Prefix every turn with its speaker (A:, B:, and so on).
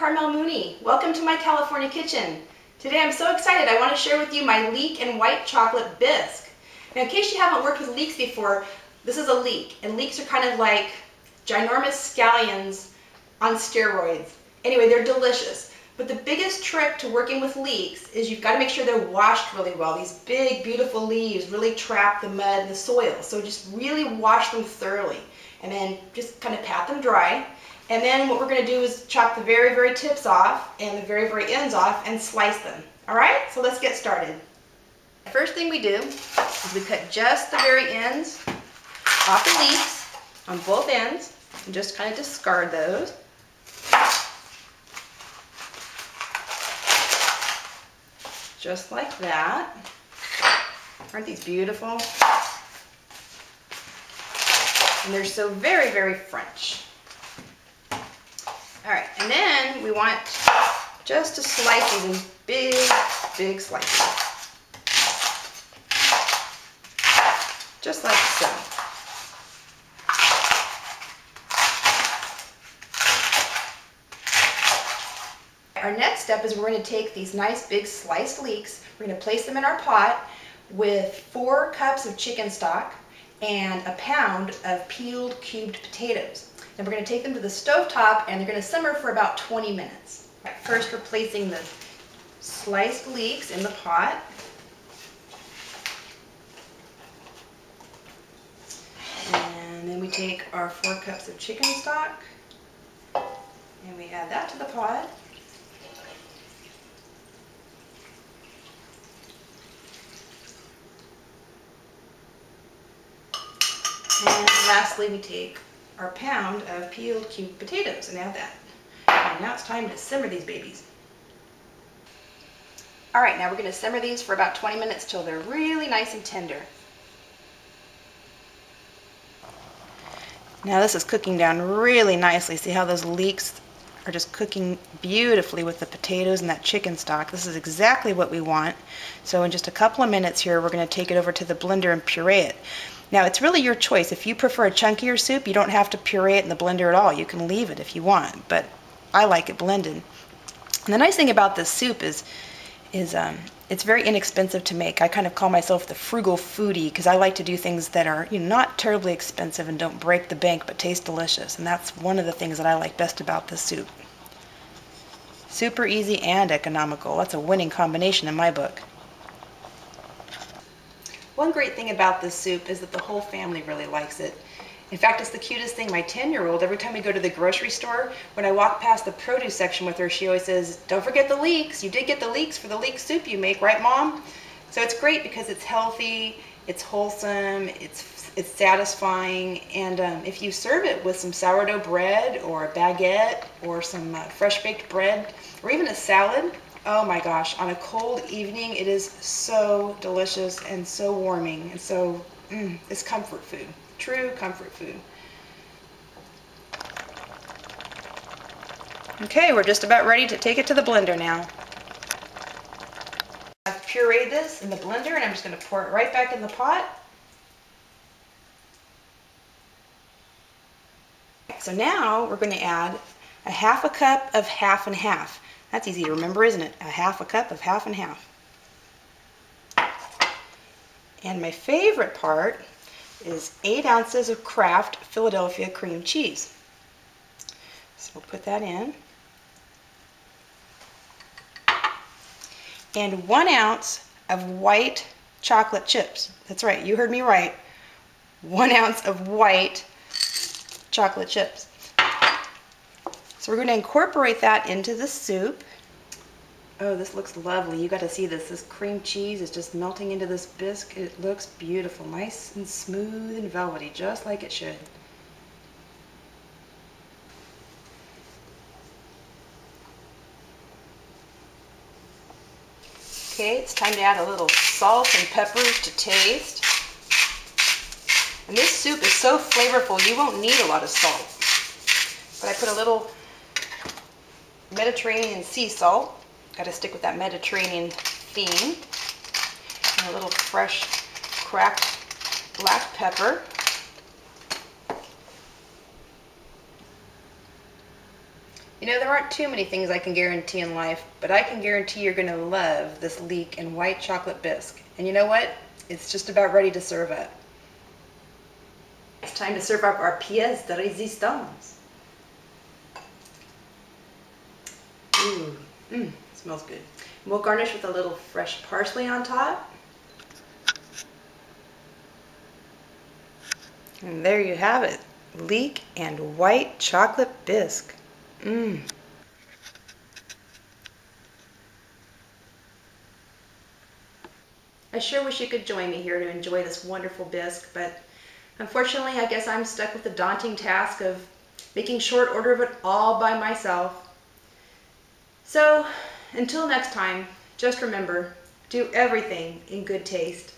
A: Carmel Mooney. Welcome to my California kitchen. Today I'm so excited. I want to share with you my Leek and white chocolate bisque. Now in case you haven't worked with leeks before, this is a leek. And leeks are kind of like ginormous scallions on steroids. Anyway, they're delicious. But the biggest trick to working with leeks is you've got to make sure they're washed really well. These big, beautiful leaves really trap the mud and the soil. So just really wash them thoroughly. And then just kind of pat them dry. And then what we're going to do is chop the very, very tips off and the very, very ends off and slice them. All right, so let's get started. The first thing we do is we cut just the very ends off the leeks on both ends and just kind of discard those. Just like that. Aren't these beautiful? And they're so very, very French. All right, and then we want just to slice these in big, big slices. Just like so. Our next step is we're going to take these nice big sliced leeks, we're going to place them in our pot with 4 cups of chicken stock and a pound of peeled cubed potatoes. Then we're going to take them to the stove top and they're going to simmer for about 20 minutes. Right, first we're placing the sliced leeks in the pot. And then we take our 4 cups of chicken stock and we add that to the pot. And lastly we take our pound of peeled cubed potatoes and add that. And now it's time to simmer these babies. Alright, now we're going to simmer these for about 20 minutes till they're really nice and tender. Now this is cooking down really nicely. See how those leeks are just cooking beautifully with the potatoes and that chicken stock. This is exactly what we want. So in just a couple of minutes here we're going to take it over to the blender and puree it. Now it's really your choice. If you prefer a chunkier soup, you don't have to puree it in the blender at all. You can leave it if you want, but I like it blended. And the nice thing about this soup is it's very inexpensive to make. I kind of call myself the frugal foodie because I like to do things that are not terribly expensive and don't break the bank but taste delicious. And that's one of the things that I like best about this soup. Super easy and economical. That's a winning combination in my book. One great thing about this soup is that the whole family really likes it. In fact, it's the cutest thing. My 10-year-old, every time we go to the grocery store, when I walk past the produce section with her, she always says, "Don't forget the leeks. You did get the leeks for the leek soup you make, right, Mom?" So it's great because it's healthy, it's wholesome, it's satisfying, and if you serve it with some sourdough bread or a baguette or some fresh baked bread or even a salad, oh my gosh, on a cold evening it is so delicious and so warming, and so it's comfort food, true comfort food. Okay, we're just about ready to take it to the blender now. I've pureed this in the blender and I'm just going to pour it right back in the pot. So now we're going to add a 1/2 cup of half and half. That's easy to remember, isn't it? A 1/2 cup of half and half. And my favorite part is 8 ounces of Kraft Philadelphia cream cheese. So we'll put that in. And 1 ounce of white chocolate chips. That's right, you heard me right. 1 ounce of white chocolate chips. So we're going to incorporate that into the soup. Oh, this looks lovely. You got to see this. This cream cheese is just melting into this bisque. It looks beautiful. Nice and smooth and velvety, just like it should. Okay, it's time to add a little salt and pepper to taste. And this soup is so flavorful, you won't need a lot of salt. But I put a little Mediterranean sea salt. Got to stick with that Mediterranean theme. And a little fresh cracked black pepper. You know, there aren't too many things I can guarantee in life, but I can guarantee you're going to love this Leek and white chocolate bisque. And you know what? It's just about ready to serve up. It's time to serve up our pièce de résistance. Ooh, smells good. We'll garnish with a little fresh parsley on top. And there you have it, Leek and white chocolate bisque. I sure wish you could join me here to enjoy this wonderful bisque, but unfortunately I guess I'm stuck with the daunting task of making short order of it all by myself. So until next time, just remember, do everything in good taste.